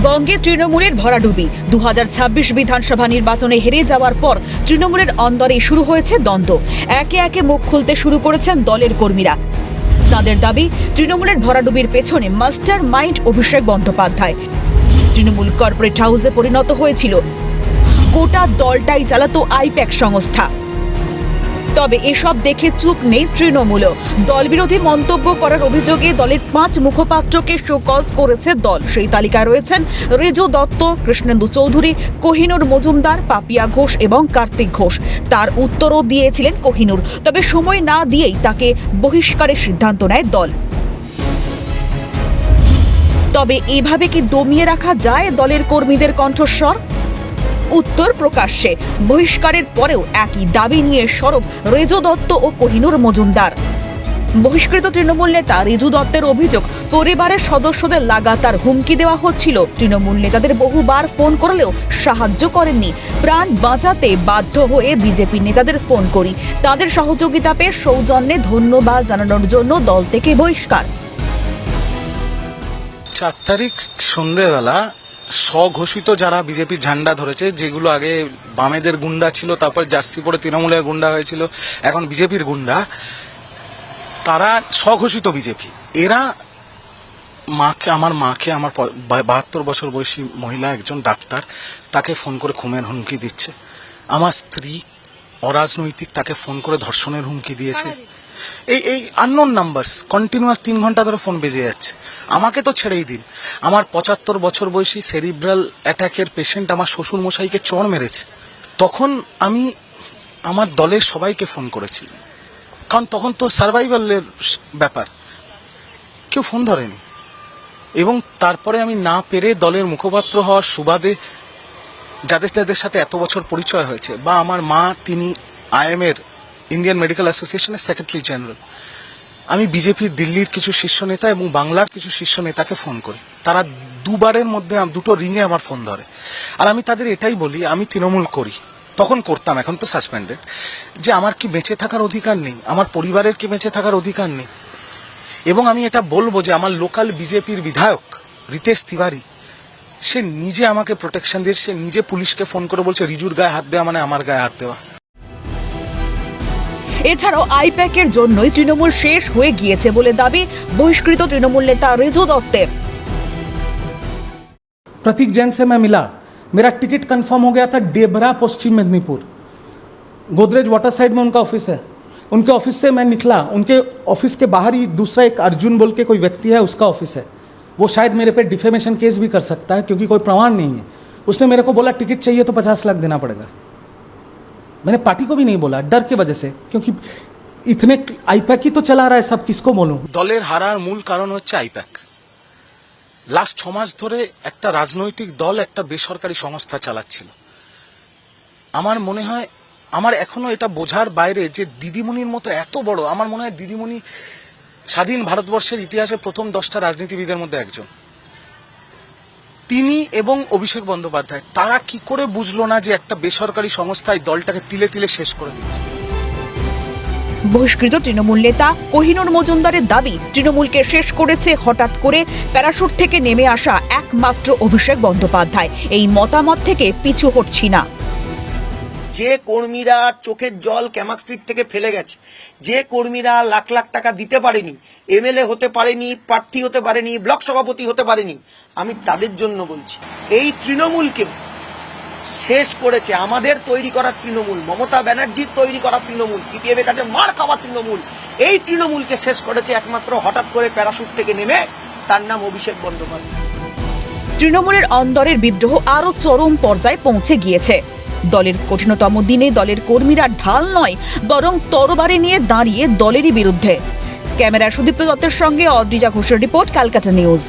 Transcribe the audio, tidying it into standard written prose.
বঙ্গে তৃণমূলের ভরাডুবি 2026 বিধানসভা নির্বাচনে হেরে যাওয়ার পর তৃণমূলের অন্দরে শুরু হয়েছে দ্বন্দ্ব। একে একে মুখ খুলতে শুরু করেছেন দলের কর্মীরা। তাদের দাবি, তৃণমূলের ভরাডুবির পেছনে master mind Abhishek Bandyopadhyay. Trinamool corporate হাউসে পরিণত হয়েছিল, গোটা দলটাই চালাতো আইপ্যাক সংস্থা। তবে এসব দেখে চুপ নেই তৃণমূলও। দলবিরোধী মন্তব্য করার অভিযোগে দলের 5 মুখপাত্রকে শোকজ করেছে দল। সেই তালিকায় রয়েছেন রেজু দত্ত, কৃষ্ণেন্দু চৌধুরী, কোহিনুর মজুমদার, পাপিয়া ঘোষ এবং কার্তিক ঘোষ। তার উত্তরও দিয়েছিলেন কোহিনুর, তবে সময় না দিয়েই তাকে বহিষ্কারের সিদ্ধান্ত নেয় দল। তবে এভাবে কি দমিয়ে রাখা যায় দলের কর্মীদের কণ্ঠস্বর? উত্তর প্রকাশ্যে। বহিষ্কারের পরেও একই দাবি নিয়ে সরব রেজু দত্ত ও কোহিনুর মজুমদার। বহিষ্কৃত তৃণমূল নেতা রেজু দত্তের অভিযোগ, পরিবারের সদস্যদের লাগাতার হুমকি দেওয়া হচ্ছিল। তৃণমূল নেতাদের বহুবার ফোন করলেও সাহায্য করেননি। প্রাণ বাঁচাতে বাধ্য হয়ে বিজেপি নেতাদের ফোন করি। তাদের সহযোগিতা পেয়ে সৌজন্যে ধন্যবাদ জানানোর জন্য দল থেকে বহিষ্কার। 4 তারিখ সন্ধ্যেবেলা স্বঘোষিত যারা বিজেপির ঝান্ডা ধরেছে, যেগুলো আগে বামেদের গুন্ডা ছিল, তারপর জার্সি পরে তৃণমূলের গুন্ডা হয়েছিল, এখন বিজেপির গুন্ডা, তারা স্বঘোষিত বিজেপি। এরা আমার মাকে, আমার 72 বছর বয়সী মহিলা, একজন ডাক্তার, তাকে ফোন করে খুনের হুমকি দিচ্ছে। আমার স্ত্রী অরাজনৈতিক, তাকে ফোন করে ধর্ষণের হুমকি দিয়েছে। এই আননোন নাম্বারস কন্টিনিউয়াস 3 ঘন্টা ধরে ফোন বেজে যাচ্ছে। আমাকে তো ছেড়েই দিন, আমার 75 বছর বয়সী সেরিব্রাল অ্যাটাকের পেশেন্ট আমার শ্বশুর মশাইকে চড় মেরেছে। তখন আমি আমার দলের সবাইকে ফোন করেছি, কারণ তখন তো সার্ভাইভালের ব্যাপার, কেউ ফোন ধরেনি। এবং তারপরে আমি না পেরে দলের মুখপাত্র হওয়ার সুবাদে যাদের যাদের সাথে এত বছর পরিচয় হয়েছে, বা আমার মা, তিনি আইএমএর, ইন্ডিয়ান মেডিকেল অ্যাসোসিয়েশনের সেক্রেটারি জেনারেল, আমি বিজেপির দিল্লির কিছু শীর্ষ নেতা এবং বাংলার কিছু শীর্ষ নেতাকে ফোন করি। তারা দুবারের মধ্যে দুটো রিংয়ে আমার ফোন ধরে। আর আমি তাদের এটাই বলি, আমি তৃণমূল করি, তখন করতাম, এখন তো সাসপেন্ডেড, যে আমার কি বেঁচে থাকার অধিকার নেই? আমার পরিবারের কি বেঁচে থাকার অধিকার নেই? এবং আমি এটা বলবো যে আমার লোকাল বিজেপির বিধায়ক রিতেশ তিওয়ারি, সে নিজে আমাকে প্রোটেকশন দিয়েছে। সে নিজে পুলিশকে ফোন করে বলছে রিজুর গায়ে হাত দেওয়া মানে আমার গায়ে হাত দেওয়া। এছাড়াও আইপ্যাকের জন্যই তৃণমূল শেষ হয়ে গিয়েছে বলে দাবি বহিষ্কৃত তৃণমূল নেতা রেজু দত্তের। प्रतीक जैन से मैं मिला, मेरा टिकट कंफर्म हो गया था डेबरा, पश्चिम मेदिनीपुर, गोदरेज वाटर साइड में उनका ऑफिस है। उनके ऑफिस से मैं निकला, उनके ऑफिस के बाहर ही दूसरा एक अर्जुन बोल के कोई व्यक्ति है, उसका ऑफिस है। वो शायद मेरे पे डिफेमेशन केस भी कर सकता है, क्योंकि कोई प्रमाण नहीं है। उसने मेरे को बोला टिकट चाहिए तो 50 लाख देना पड़ेगा। मैंने पार्टी को भी नहीं बोला, डर के वजह से, क्योंकि इतने आईपैक ही तो चला रहा है सब, किसको बोलूं? দলের হারার মূল কারণ হচ্ছে আইপ্যাক। লাস্ট 6 মাস ধরে একটা রাজনৈতিক দল একটা বেসরকারি সংস্থা চালাচ্ছিল। আমার মনে হয়, আমার এখনো এটা বোঝার বাইরে যে দিদিমণির মতো এত বড়, আমার মনে হয় দিদিমণি স্বাধীন ভারতবর্ষের ইতিহাসে প্রথম 10টা রাজনীতিবিদের মধ্যে একজন। তিনি এবং অভিষেক বন্দ্যোপাধ্যায়, তারা কি করে বুঝলো না যে একটা বেসরকারি সংস্থায় দলটাকে তিলে তিলে শেষ করে দিচ্ছে? বহিষ্কৃত তৃণমূল নেতা কোহিনুর মজুমদারের দাবি, তৃণমূলকে শেষ করেছে হঠাৎ করে প্যারাশুট থেকে নেমে আসা একমাত্র অভিষেক বন্দ্যোপাধ্যায়। এই মতামত থেকে পিছু হটছি না। যে কর্মীরা চোখের জল ক্যামাক স্ট্রিট থেকে ফেলে গেছে, যে কর্মীরা লাখ লাখ টাকা দিতে পারেনি, এমএলএ হতে পারেনি, প্রার্থী হতে পারেনি, ব্লক সভাপতি হতে পারেনি, আমি তাদের জন্য বলছি, এই তৃণমূলকে শেষ করেছে আমাদের তৈরি করা তৃণমূল, মমতা ব্যানার্জির তৈরি করা তৃণমূল, সিপিএম এর কাছে মার খাওয়া তৃণমূল। এই তৃণমূলকে শেষ করেছে একমাত্র হঠাৎ করে প্যারাশুট থেকে নেমে, তার নাম অভিষেক বন্দ্যোপাধ্যায়। তৃণমূলের অন্দরের বিদ্রোহ আরো চরম পর্যায়ে পৌঁছে গিয়েছে। দলের কঠিনতম দিনে দলের কর্মীরা ঢাল নয়, বরং তরবারি নিয়ে দাঁড়িয়ে দলেরই বিরুদ্ধে। ক্যামেরা সুদীপ্ত দত্তের সঙ্গে অদ্রিজা ঘোষের রিপোর্ট, ক্যালকাটা নিউজ।